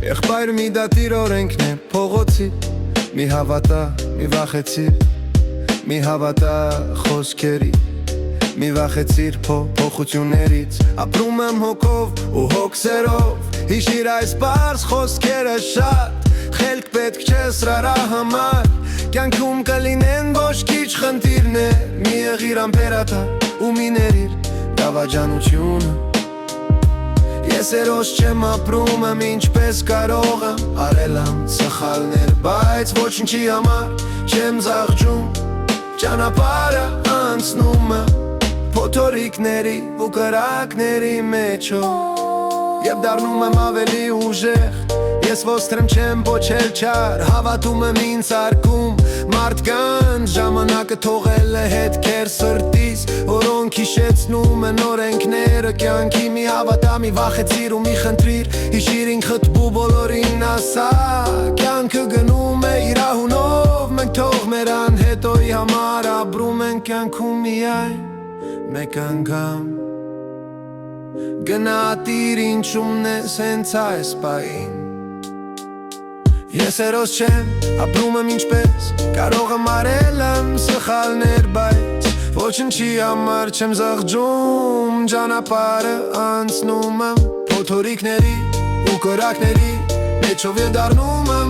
Եղբայր մի դատիր օրենքն է փողոցի, մի հավատա, մի վախեցիր, մի հավատա խոսքերի, մի վախեցիր փոխություններից, ապրում եմ հոգով ու հոգսերով, հիշիր այս պարզ խոսքերը շատ, խելք պետք չէ սրարա համար, կյանքում կլինեն ոչ քիչ խնդիրներ, մի եղիր ամպերատար ու մի ներիր դավաճանությունը Ես երոս չեմ ապրում եմ ինչպես կարող եմ արել եմ սխալներ Բայց ոչինչի համար չեմ զաղջում Ճանապարհը անցնում եմ Փոթորիկների ու կրակների մեջով Եվ դառնում եմ ավելի ուժեղ Ես ոստրեմ չեմ ոչել չար Հավատում եմ ինձ արկում Մարդկանց ժամանակը թողել է հետքեր սրտիս Որոնք հիշեցնում են օրենքները կյանքի Մի հավատա, մի վախեցիր ու մի խնդրիր Հիշիր ինքդ ու բոլորին ասա Կյանքը գնում է իր անունով Մենք թող մեր անհետոյի համար ապրում ենք կյանքում միայն Մեկ անգամ Գնատիր ինչումն ես հենց այս պահին Ես երոս չեմ, ապրում եմ ինչպես Կարող եմ արել եմ սխալներ բայց Ոչինչի համար չեմ զղջում Ճանապարհը անցնում եմ Փոթորիկների ու կրակների Մեջով և դառնում եմ